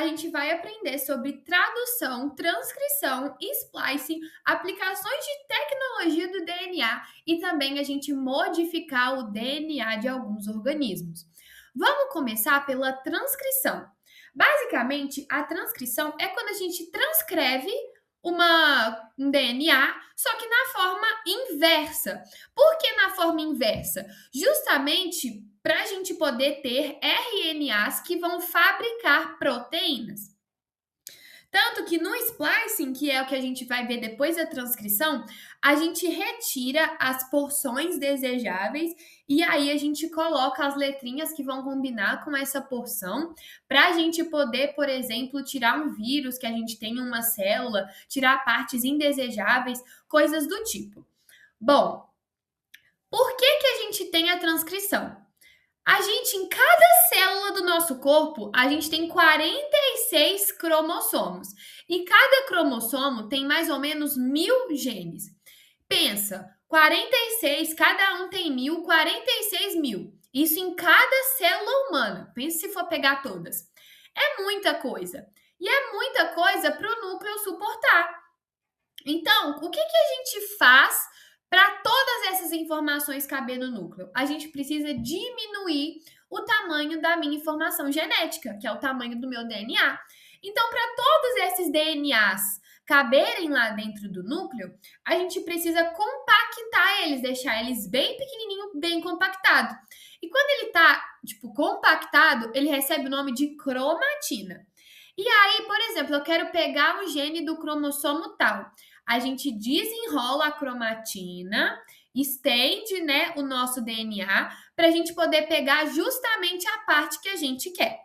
gente vai aprender sobre tradução, transcrição, splicing, aplicações de tecnologia do DNA e também a gente modificar o DNA de alguns organismos. Vamos começar pela transcrição. Basicamente, a transcrição é quando a gente transcreve um DNA, só que na forma inversa. Por que na forma inversa? Justamente para a gente poder ter RNAs que vão fabricar proteínas. Tanto que no splicing, que é o que a gente vai ver depois da transcrição, a gente retira as porções desejáveis e aí a gente coloca as letrinhas que vão combinar com essa porção para a gente poder, por exemplo, tirar um vírus que a gente tem em uma célula, tirar partes indesejáveis, coisas do tipo. Bom, por que a gente tem a transcrição? A gente, em cada célula do nosso corpo, a gente tem 46 cromossomos. E cada cromossomo tem mais ou menos 1.000 genes. Pensa, 46, cada um tem 1.000, 46 mil. Isso em cada célula humana. Pensa se for pegar todas. É muita coisa. E é muita coisa para o núcleo suportar. Então, o que a gente faz para todas essas informações caber no núcleo? A gente precisa diminuir o tamanho da minha informação genética, que é o tamanho do meu DNA. Então, para todos esses DNAs caberem lá dentro do núcleo, a gente precisa compactar eles, deixar eles bem pequenininho, bem compactado. E quando ele está, compactado, ele recebe o nome de cromatina. E aí, por exemplo, eu quero pegar o gene do cromossomo tal. A gente desenrola a cromatina, estende, né, o nosso DNA para a gente poder pegar justamente a parte que a gente quer.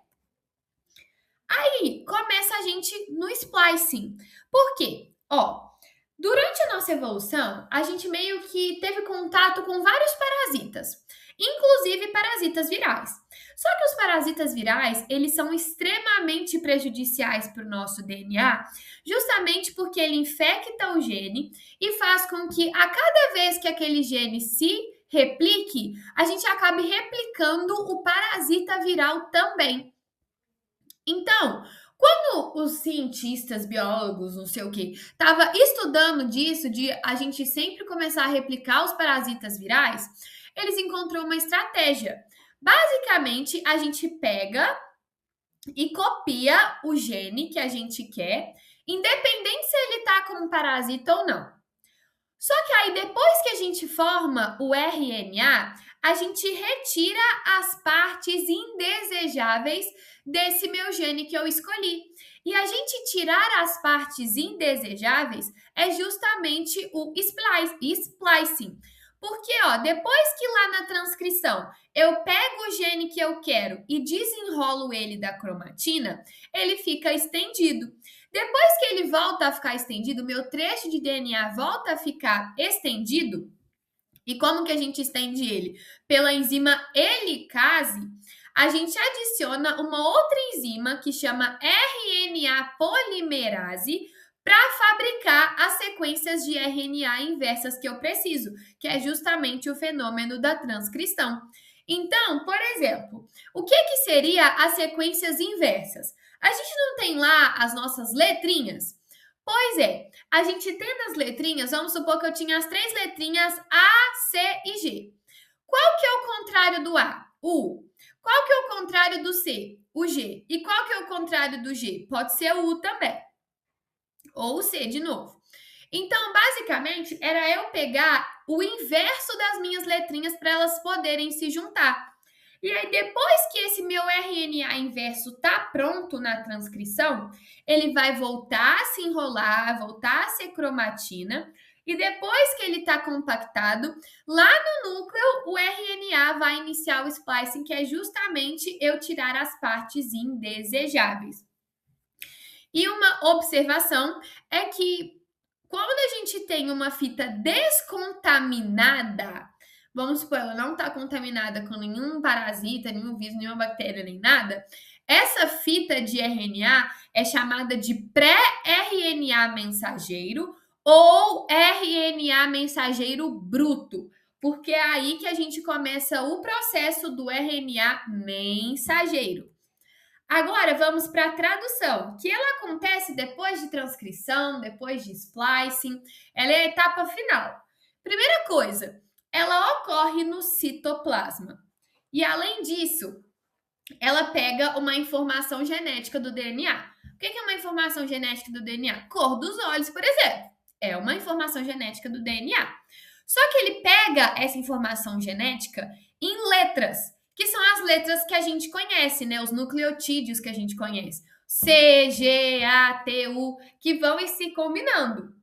Aí começa a gente no splicing. Por quê? Durante a nossa evolução, a gente meio que teve contato com vários parasitas, inclusive parasitas virais. Só que os parasitas virais, eles são extremamente prejudiciais para o nosso DNA, justamente porque ele infecta o gene e faz com que a cada vez que aquele gene se replique, a gente acabe replicando o parasita viral também. Então, quando os cientistas, biólogos, não sei o que, estavam estudando disso, de a gente sempre começar a replicar os parasitas virais, eles encontraram uma estratégia. Basicamente, a gente pega e copia o gene que a gente quer, independente se ele está com um parasita ou não. Só que aí, depois que a gente forma o RNA, a gente retira as partes indesejáveis desse meu gene que eu escolhi. E a gente tirar as partes indesejáveis é justamente o splicing. Porque, depois que lá na transcrição eu pego o gene que eu quero e desenrolo ele da cromatina, ele fica estendido. Depois que ele volta a ficar estendido, o meu trecho de DNA volta a ficar estendido. E como que a gente estende ele? Pela enzima helicase, a gente adiciona uma outra enzima que chama RNA polimerase para fabricar as sequências de RNA inversas que eu preciso, que é justamente o fenômeno da transcrição. Então, por exemplo, o que seria as sequências inversas? A gente não tem lá as nossas letrinhas? Pois é, a gente tendo as letrinhas, vamos supor que eu tinha as 3 letrinhas A, C e G. Qual que é o contrário do A? O U. Qual que é o contrário do C? O G. E qual que é o contrário do G? Pode ser o U também. Ou o C de novo. Então, basicamente, era eu pegar o inverso das minhas letrinhas para elas poderem se juntar. E aí, depois que esse meu RNA inverso tá pronto na transcrição, ele vai voltar a se enrolar, voltar a ser cromatina. E depois que ele está compactado, lá no núcleo, o RNA vai iniciar o splicing, que é justamente eu tirar as partes indesejáveis. E uma observação é que quando a gente tem uma fita descontaminada, vamos supor, ela não está contaminada com nenhum parasita, nenhum vírus, nenhuma bactéria, nem nada, essa fita de RNA é chamada de pré-RNA mensageiro ou RNA mensageiro bruto, porque é aí que a gente começa o processo do RNA mensageiro. Agora vamos para a tradução, que ela acontece depois de transcrição, depois de splicing, ela é a etapa final. Primeira coisa, ela ocorre no citoplasma. E além disso, ela pega uma informação genética do DNA. O que é uma informação genética do DNA? Cor dos olhos, por exemplo. É uma informação genética do DNA. Só que ele pega essa informação genética em letras, que são as letras que a gente conhece, né? Os nucleotídeos que a gente conhece. C, G, A, T, U, que vão se combinando.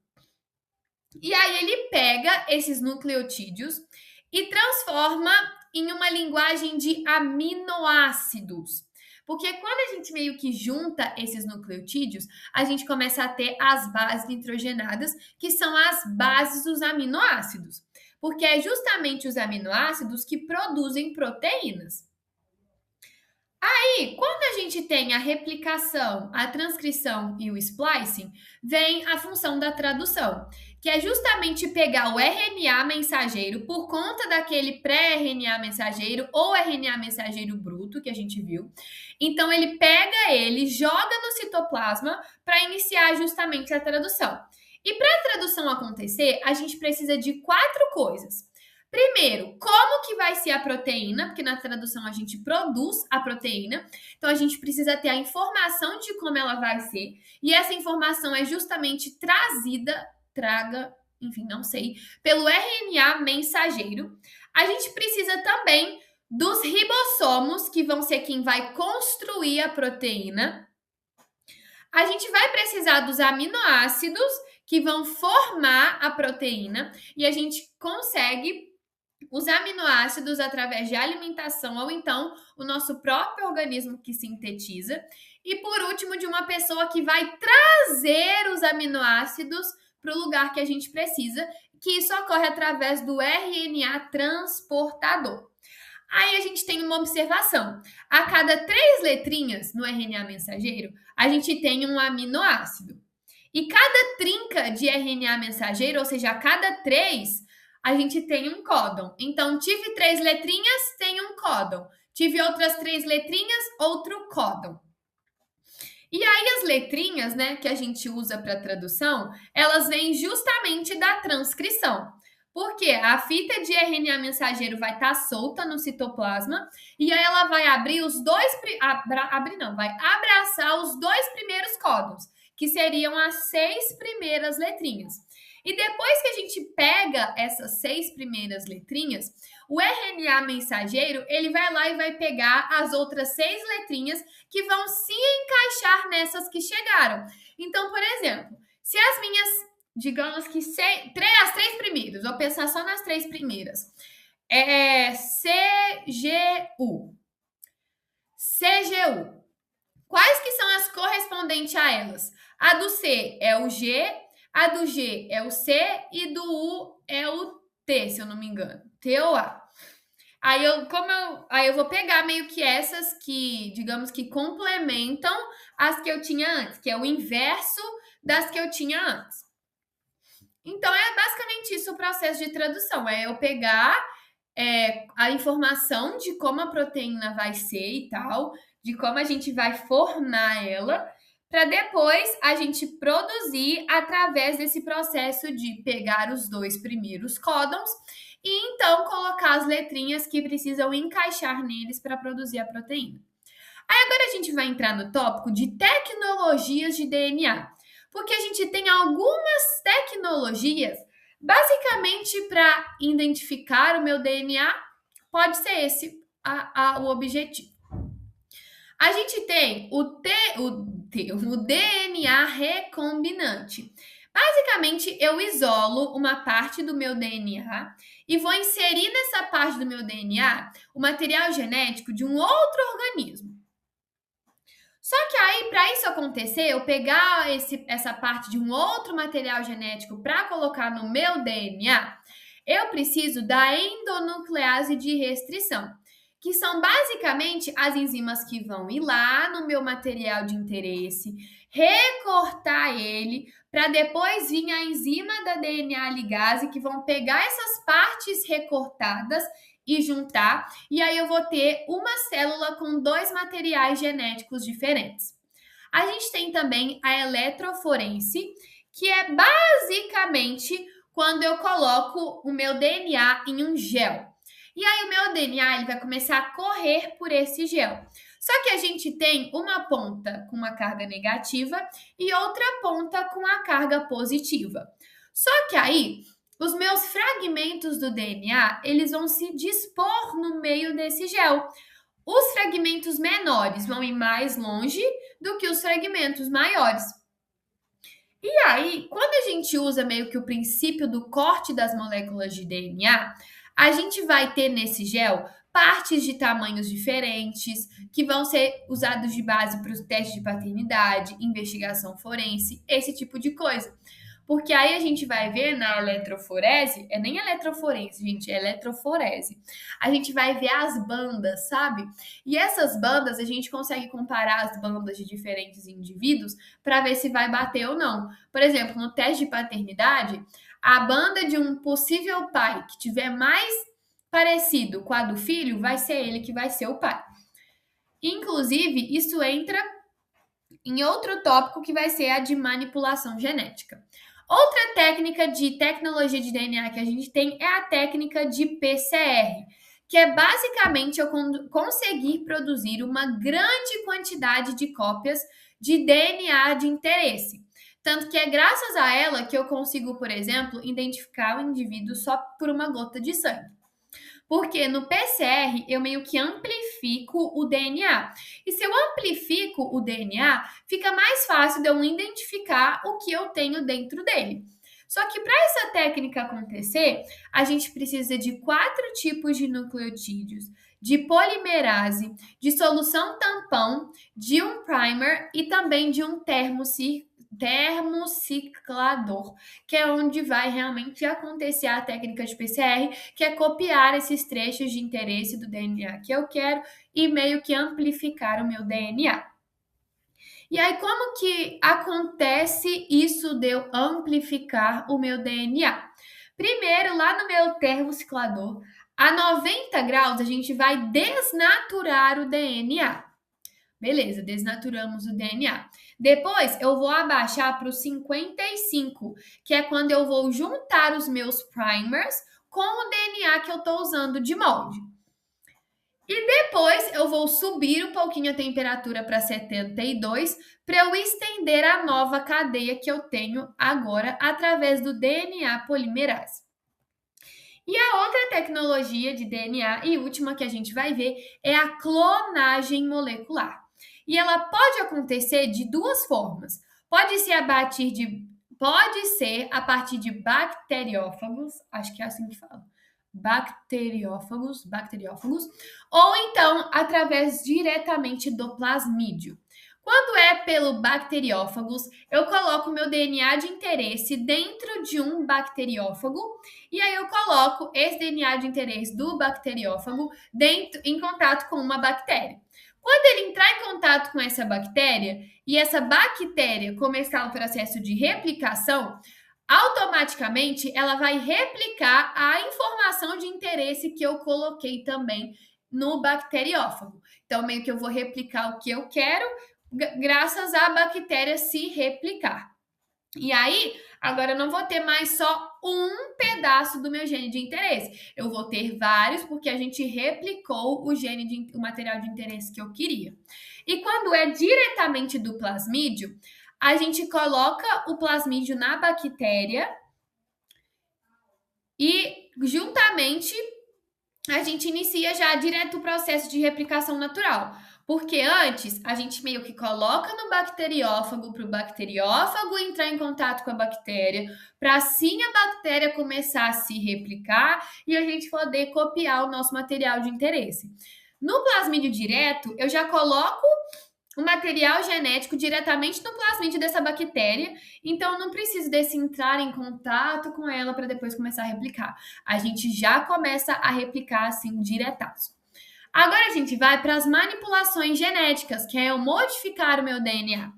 E aí ele pega esses nucleotídeos e transforma em uma linguagem de aminoácidos. Porque quando a gente meio que junta esses nucleotídeos, a gente começa a ter as bases nitrogenadas, que são as bases dos aminoácidos. Porque é justamente os aminoácidos que produzem proteínas. Aí, quando a gente tem a replicação, a transcrição e o splicing, vem a função da tradução, que é justamente pegar o RNA mensageiro por conta daquele pré-RNA mensageiro ou RNA mensageiro bruto que a gente viu. Então, ele pega ele, joga no citoplasma para iniciar justamente a tradução. E para a tradução acontecer, a gente precisa de 4 coisas. Primeiro, como que vai ser a proteína, porque na tradução a gente produz a proteína, então a gente precisa ter a informação de como ela vai ser, e essa informação é justamente enfim, não sei, pelo RNA mensageiro. A gente precisa também dos ribossomos, que vão ser quem vai construir a proteína. A gente vai precisar dos aminoácidos, que vão formar a proteína, e a gente consegue os aminoácidos através de alimentação ou então o nosso próprio organismo que sintetiza. E por último, de uma pessoa que vai trazer os aminoácidos para o lugar que a gente precisa, que isso ocorre através do RNA transportador. Aí a gente tem uma observação. A cada 3 letrinhas no RNA mensageiro, a gente tem um aminoácido. E cada trinca de RNA mensageiro, ou seja, a cada 3, a gente tem um códon. Então, tive 3 letrinhas, tem um códon. Tive outras 3 letrinhas, outro códon. E aí as letrinhas, né, que a gente usa para tradução, elas vêm justamente da transcrição. Porque a fita de RNA mensageiro vai estar solta no citoplasma e aí ela vai abrir vai abraçar os 2 primeiros códons, que seriam as 6 primeiras letrinhas. E depois que a gente pega essas 6 primeiras letrinhas, o RNA mensageiro, ele vai lá e vai pegar as outras 6 letrinhas que vão se encaixar nessas que chegaram. Então, por exemplo, se as minhas, digamos que as 3 primeiras, vou pensar só nas 3 primeiras, CGU. CGU. Quais que são as correspondentes a elas? A do C é o G, a do G é o C e do U é o T, se eu não me engano. T ou A. Aí eu vou pegar meio que essas que, digamos que complementam as que eu tinha antes, que é o inverso das que eu tinha antes. Então, é basicamente isso o processo de tradução. É eu pegar a informação de como a proteína vai ser e tal, de como a gente vai formar ela, para depois a gente produzir através desse processo de pegar os 2 primeiros códons e então colocar as letrinhas que precisam encaixar neles para produzir a proteína. Aí agora a gente vai entrar no tópico de tecnologias de DNA, porque a gente tem algumas tecnologias basicamente para identificar o meu DNA, pode ser esse o objetivo. A gente tem o DNA recombinante. Basicamente, eu isolo uma parte do meu DNA e vou inserir nessa parte do meu DNA o material genético de um outro organismo. Só que aí, para isso acontecer, eu pegar essa parte de um outro material genético para colocar no meu DNA, eu preciso da endonuclease de restrição, que são basicamente as enzimas que vão ir lá no meu material de interesse, recortar ele, para depois vir a enzima da DNA ligase, que vão pegar essas partes recortadas e juntar, e aí eu vou ter uma célula com dois materiais genéticos diferentes. A gente tem também a eletroforese, que é basicamente quando eu coloco o meu DNA em um gel. E aí o meu DNA ele vai começar a correr por esse gel. Só que a gente tem uma ponta com uma carga negativa e outra ponta com a carga positiva. Só que aí os meus fragmentos do DNA, eles vão se dispor no meio desse gel. Os fragmentos menores vão ir mais longe do que os fragmentos maiores. E aí, quando a gente usa meio que o princípio do corte das moléculas de DNA, a gente vai ter nesse gel partes de tamanhos diferentes, que vão ser usados de base para os testes de paternidade, investigação forense, esse tipo de coisa. Porque aí a gente vai ver na eletroforese, é nem eletroforese, gente, é eletroforese. A gente vai ver as bandas, sabe? E essas bandas, a gente consegue comparar as bandas de diferentes indivíduos para ver se vai bater ou não. Por exemplo, no teste de paternidade, a banda de um possível pai que tiver mais parecido com a do filho, vai ser ele que vai ser o pai. Inclusive, isso entra em outro tópico que vai ser a de manipulação genética. Outra técnica de tecnologia de DNA que a gente tem é a técnica de PCR, que é basicamente eu conseguir produzir uma grande quantidade de cópias de DNA de interesse. Tanto que é graças a ela que eu consigo, por exemplo, identificar o indivíduo só por uma gota de sangue. Porque no PCR eu meio que amplifico o DNA. E se eu amplifico o DNA, fica mais fácil de eu identificar o que eu tenho dentro dele. Só que para essa técnica acontecer, a gente precisa de 4 tipos de nucleotídeos, de polimerase, de solução tampão, de um primer e também de um termociclador, que é onde vai realmente acontecer a técnica de PCR, que é copiar esses trechos de interesse do DNA que eu quero e meio que amplificar o meu DNA. E aí, como que acontece isso de eu amplificar o meu DNA? Primeiro, lá no meu termociclador, a 90 graus, a gente vai desnaturar o DNA. Beleza, desnaturamos o DNA. Depois, eu vou abaixar para o 55, que é quando eu vou juntar os meus primers com o DNA que eu estou usando de molde. E depois, eu vou subir um pouquinho a temperatura para 72 para eu estender a nova cadeia que eu tenho agora através do DNA polimerase. E a outra tecnologia de DNA e última que a gente vai ver é a clonagem molecular. E ela pode acontecer de duas formas. Pode ser a partir de bacteriófagos, acho que é assim que fala. Bacteriófagos, ou então através diretamente do plasmídio. Quando é pelo bacteriófagos, eu coloco meu DNA de interesse dentro de um bacteriófago e aí eu coloco esse DNA de interesse do bacteriófago em contato com uma bactéria. Quando ele entrar em contato com essa bactéria e essa bactéria começar o processo de replicação, automaticamente ela vai replicar a informação de interesse que eu coloquei também no bacteriófago. Então, meio que eu vou replicar o que eu quero, graças à bactéria se replicar. E aí, agora eu não vou ter mais só um pedaço do meu gene de interesse. Eu vou ter vários, porque a gente replicou o material de interesse que eu queria. E quando é diretamente do plasmídio, a gente coloca o plasmídio na bactéria e, juntamente, a gente inicia já direto o processo de replicação natural. Porque antes a gente meio que coloca no bacteriófago para o bacteriófago entrar em contato com a bactéria, para assim a bactéria começar a se replicar e a gente poder copiar o nosso material de interesse. No plasmídio direto, eu já coloco o material genético diretamente no plasmídio dessa bactéria, então não preciso desse entrar em contato com ela para depois começar a replicar. A gente já começa a replicar assim diretaço. Agora a gente vai para as manipulações genéticas, que é eu modificar o meu DNA.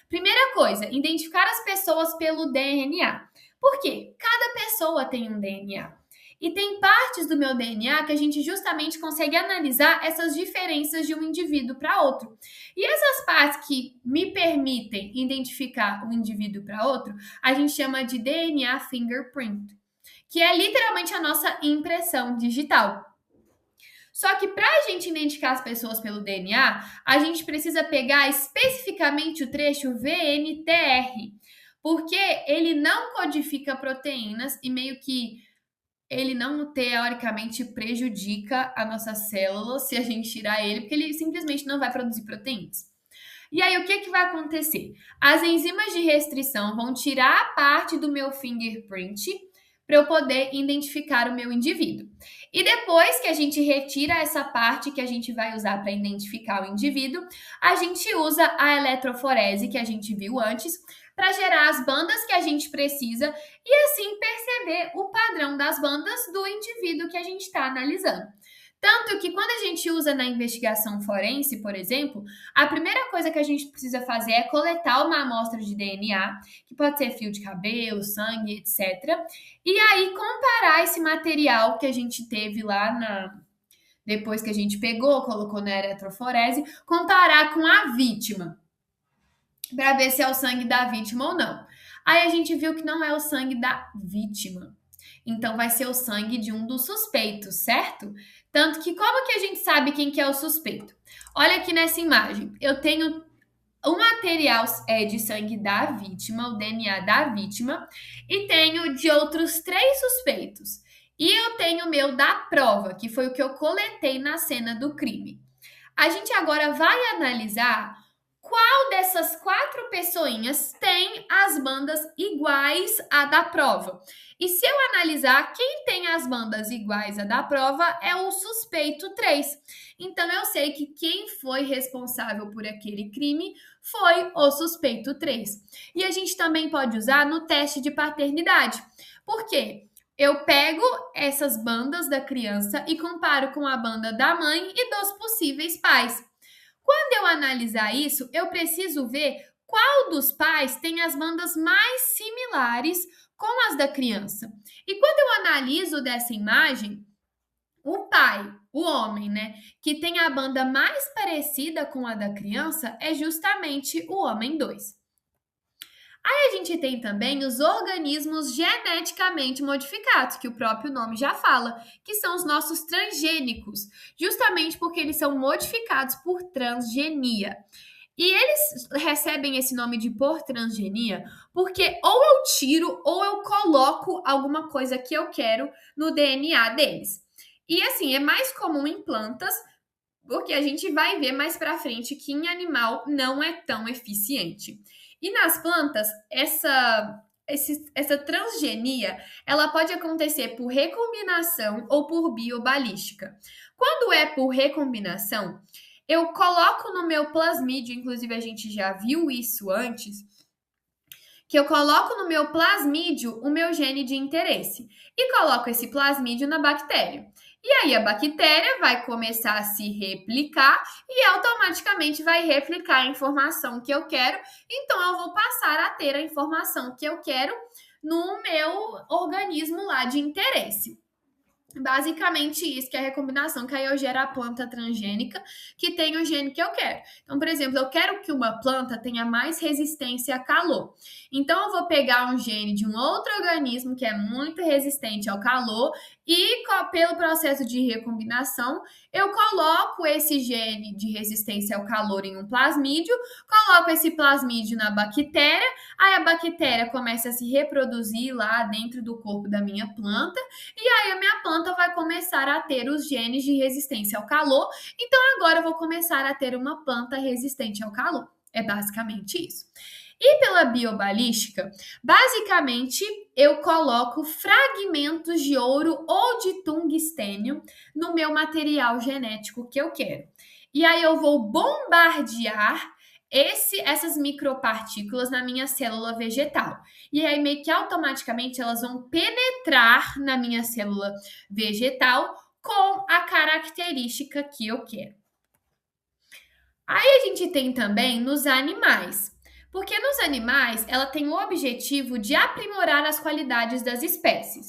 Primeira coisa, identificar as pessoas pelo DNA. Por quê? Cada pessoa tem um DNA. E tem partes do meu DNA que a gente justamente consegue analisar essas diferenças de um indivíduo para outro. E essas partes que me permitem identificar um indivíduo para outro, a gente chama de DNA fingerprint, que é literalmente a nossa impressão digital. Só que para a gente identificar as pessoas pelo DNA, a gente precisa pegar especificamente o trecho VNTR, porque ele não codifica proteínas e meio que ele não teoricamente prejudica a nossa célula se a gente tirar ele, porque ele simplesmente não vai produzir proteínas. E aí, o que, que vai acontecer? As enzimas de restrição vão tirar a parte do meu fingerprint para eu poder identificar o meu indivíduo. E depois que a gente retira essa parte que a gente vai usar para identificar o indivíduo, a gente usa a eletroforese que a gente viu antes para gerar as bandas que a gente precisa e assim perceber o padrão das bandas do indivíduo que a gente está analisando. Tanto que quando a gente usa na investigação forense, por exemplo, a primeira coisa que a gente precisa fazer é coletar uma amostra de DNA, que pode ser fio de cabelo, sangue, etc. E aí comparar esse material que a gente teve lá depois que a gente pegou, colocou na eletroforese, comparar com a vítima, para ver se é o sangue da vítima ou não. Aí a gente viu que não é o sangue da vítima. Então vai ser o sangue de um dos suspeitos, certo? Tanto que como que a gente sabe quem que é o suspeito? Olha aqui nessa imagem. Eu tenho o material de sangue da vítima, o DNA da vítima, e tenho de outros 3 suspeitos. E eu tenho o meu da prova, que foi o que eu coletei na cena do crime. A gente agora vai analisar qual dessas 4 pessoinhas tem as bandas iguais à da prova. E se eu analisar quem tem as bandas iguais à da prova é o suspeito 3. Então eu sei que quem foi responsável por aquele crime foi o suspeito 3. E a gente também pode usar no teste de paternidade. Por quê? Eu pego essas bandas da criança e comparo com a banda da mãe e dos possíveis pais. Quando eu analisar isso, eu preciso ver qual dos pais tem as bandas mais similares com as da criança. E quando eu analiso dessa imagem, o pai, o homem, né, que tem a banda mais parecida com a da criança é justamente o homem 2. Aí a gente tem também os organismos geneticamente modificados, que o próprio nome já fala, que são os nossos transgênicos, justamente porque eles são modificados por transgenia. E eles recebem esse nome de por transgenia porque ou eu tiro ou eu coloco alguma coisa que eu quero no DNA deles. E assim, é mais comum em plantas, porque a gente vai ver mais para frente que em animal não é tão eficiente. E nas plantas, essa transgenia, ela pode acontecer por recombinação ou por biobalística. Quando é por recombinação, eu coloco no meu plasmídio, inclusive a gente já viu isso antes, que eu coloco no meu plasmídio o meu gene de interesse e coloco esse plasmídio na bactéria. E aí a bactéria vai começar a se replicar e automaticamente vai replicar a informação que eu quero. Então eu vou passar a ter a informação que eu quero no meu organismo lá de interesse. Basicamente isso, que é a recombinação, que aí eu gero a planta transgênica que tem o gene que eu quero. Então, por exemplo, eu quero que uma planta tenha mais resistência a calor. Então, eu vou pegar um gene de um outro organismo que é muito resistente ao calor e, pelo processo de recombinação, eu coloco esse gene de resistência ao calor em um plasmídio, coloco esse plasmídio na bactéria, aí a bactéria começa a se reproduzir lá dentro do corpo da minha planta, e aí a minha planta vai começar a ter os genes de resistência ao calor. Então agora eu vou começar a ter uma planta resistente ao calor. É basicamente isso. E pela biobalística, basicamente eu coloco fragmentos de ouro ou de tungstênio no meu material genético que eu quero. E aí eu vou bombardear essas micropartículas na minha célula vegetal. E aí, meio que automaticamente, elas vão penetrar na minha célula vegetal com a característica que eu quero. Aí a gente tem também nos animais. Porque nos animais, ela tem o objetivo de aprimorar as qualidades das espécies.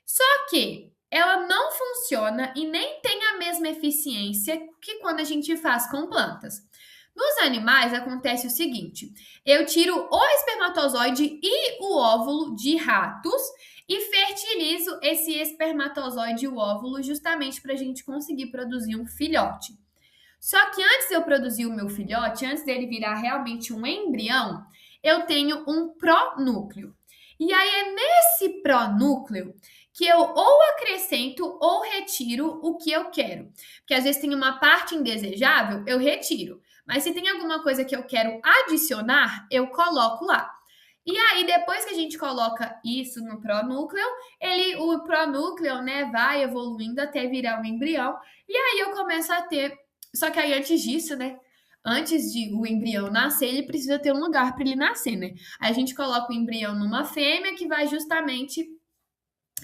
Só que ela não funciona e nem tem a mesma eficiência que quando a gente faz com plantas. Nos animais acontece o seguinte: eu tiro o espermatozoide e o óvulo de ratos e fertilizo esse espermatozoide e o óvulo justamente para a gente conseguir produzir um filhote. Só que antes de eu produzir o meu filhote, antes dele virar realmente um embrião, eu tenho um pronúcleo. E aí é nesse pronúcleo que eu ou acrescento ou retiro o que eu quero. Porque às vezes tem uma parte indesejável, eu retiro. Mas se tem alguma coisa que eu quero adicionar, eu coloco lá. E aí, depois que a gente coloca isso no pronúcleo, o pronúcleo, né, vai evoluindo até virar um embrião. E aí eu começo a ter. Só que aí antes disso, né? Antes de o embrião nascer, ele precisa ter um lugar para ele nascer, né? Aí a gente coloca o embrião numa fêmea que vai justamente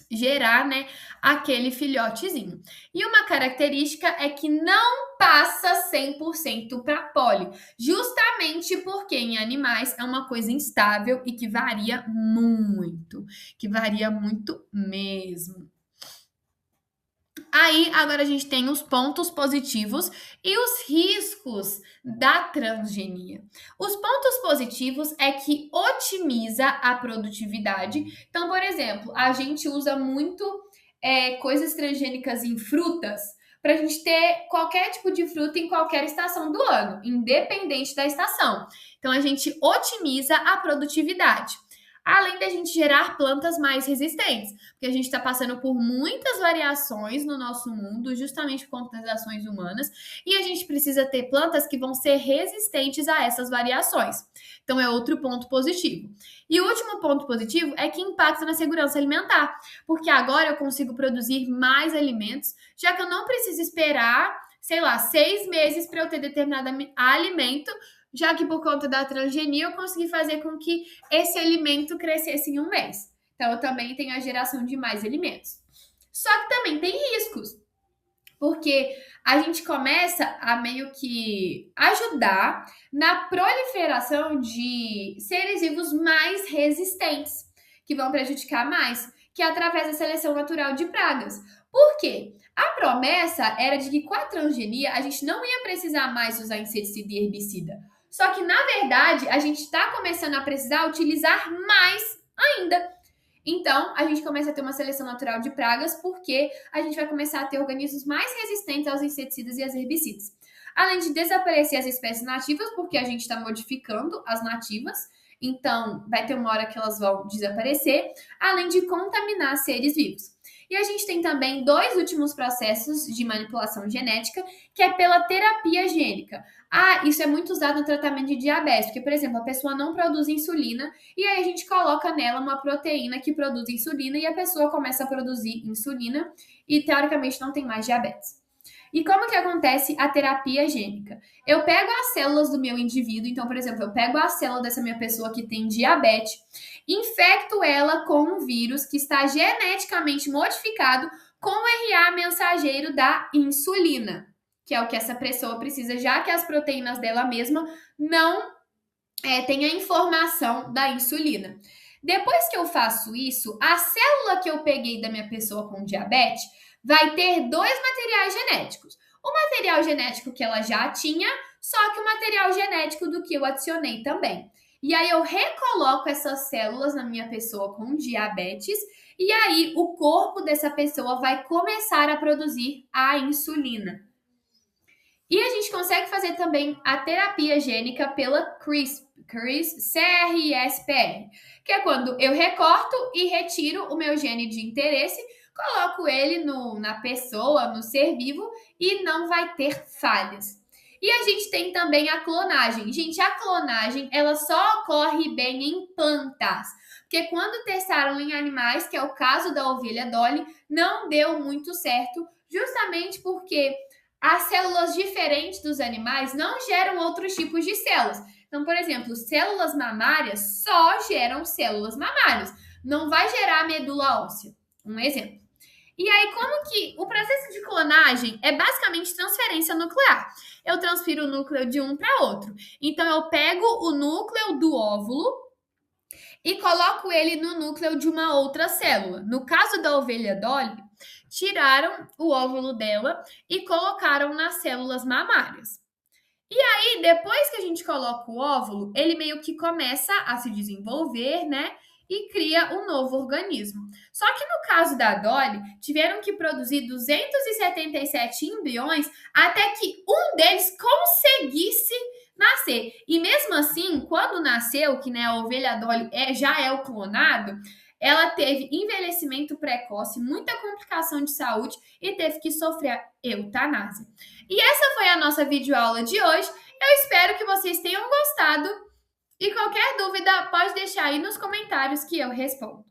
gerar, né, aquele filhotezinho. E uma característica é que não passa 100% para pólen, justamente porque em animais é uma coisa instável e que varia muito mesmo. Aí, agora a gente tem os pontos positivos e os riscos da transgenia. Os pontos positivos é que otimiza a produtividade. Então, por exemplo, a gente usa muito coisas transgênicas em frutas para a gente ter qualquer tipo de fruta em qualquer estação do ano, independente da estação. Então, a gente otimiza a produtividade. Além da gente gerar plantas mais resistentes, porque a gente está passando por muitas variações no nosso mundo, justamente por conta das ações humanas, e a gente precisa ter plantas que vão ser resistentes a essas variações. Então, é outro ponto positivo. E o último ponto positivo é que impacta na segurança alimentar, porque agora eu consigo produzir mais alimentos, já que eu não preciso esperar, sei lá, 6 meses para eu ter determinado alimento, já que por conta da transgenia eu consegui fazer com que esse alimento crescesse em um mês. Então, eu também tenho a geração de mais alimentos. Só que também tem riscos, porque a gente começa a meio que ajudar na proliferação de seres vivos mais resistentes, que vão prejudicar mais, que é através da seleção natural de pragas. Por quê? A promessa era de que com a transgenia a gente não ia precisar mais usar inseticida e herbicida. Só que, na verdade, a gente está começando a precisar utilizar mais ainda. Então, a gente começa a ter uma seleção natural de pragas, porque a gente vai começar a ter organismos mais resistentes aos inseticidas e aos herbicidas. Além de desaparecer as espécies nativas, porque a gente está modificando as nativas, então vai ter uma hora que elas vão desaparecer, além de contaminar seres vivos. E a gente tem também 2 últimos processos de manipulação genética, que é pela terapia gênica. Isso é muito usado no tratamento de diabetes, porque, por exemplo, a pessoa não produz insulina e aí a gente coloca nela uma proteína que produz insulina e a pessoa começa a produzir insulina e, teoricamente, não tem mais diabetes. E como que acontece a terapia gênica? Eu pego as células do meu indivíduo, então, por exemplo, eu pego a célula dessa minha pessoa que tem diabetes, infecto ela com um vírus que está geneticamente modificado com o RA mensageiro da insulina, que é o que essa pessoa precisa, já que as proteínas dela mesma não têm a informação da insulina. Depois que eu faço isso, a célula que eu peguei da minha pessoa com diabetes vai ter 2 materiais genéticos. O material genético que ela já tinha, só que o material genético do que eu adicionei também. E aí eu recoloco essas células na minha pessoa com diabetes e aí o corpo dessa pessoa vai começar a produzir a insulina. E a gente consegue fazer também a terapia gênica pela CRISPR, que é quando eu recorto e retiro o meu gene de interesse, coloco ele na pessoa, no ser vivo, e não vai ter falhas. E a gente tem também a clonagem. Gente, a clonagem, ela só ocorre bem em plantas. Porque quando testaram em animais, que é o caso da ovelha Dolly, não deu muito certo, justamente porque as células diferentes dos animais não geram outros tipos de células. Então, por exemplo, células mamárias só geram células mamárias. Não vai gerar medula óssea. Um exemplo. E aí, como que o processo de clonagem é basicamente transferência nuclear? Eu transfiro o núcleo de um para outro. Então, eu pego o núcleo do óvulo e coloco ele no núcleo de uma outra célula. No caso da ovelha Dolly, tiraram o óvulo dela e colocaram nas células mamárias. E depois que a gente coloca o óvulo, ele meio que começa a se desenvolver, né? E cria um novo organismo. Só que no caso da Dolly, tiveram que produzir 277 embriões até que um deles conseguisse nascer. E mesmo assim, quando nasceu, que né, a ovelha Dolly já é o clonado, ela teve envelhecimento precoce, muita complicação de saúde e teve que sofrer eutanásia. E essa foi a nossa videoaula de hoje. Eu espero que vocês tenham gostado. E qualquer dúvida, pode deixar aí nos comentários que eu respondo.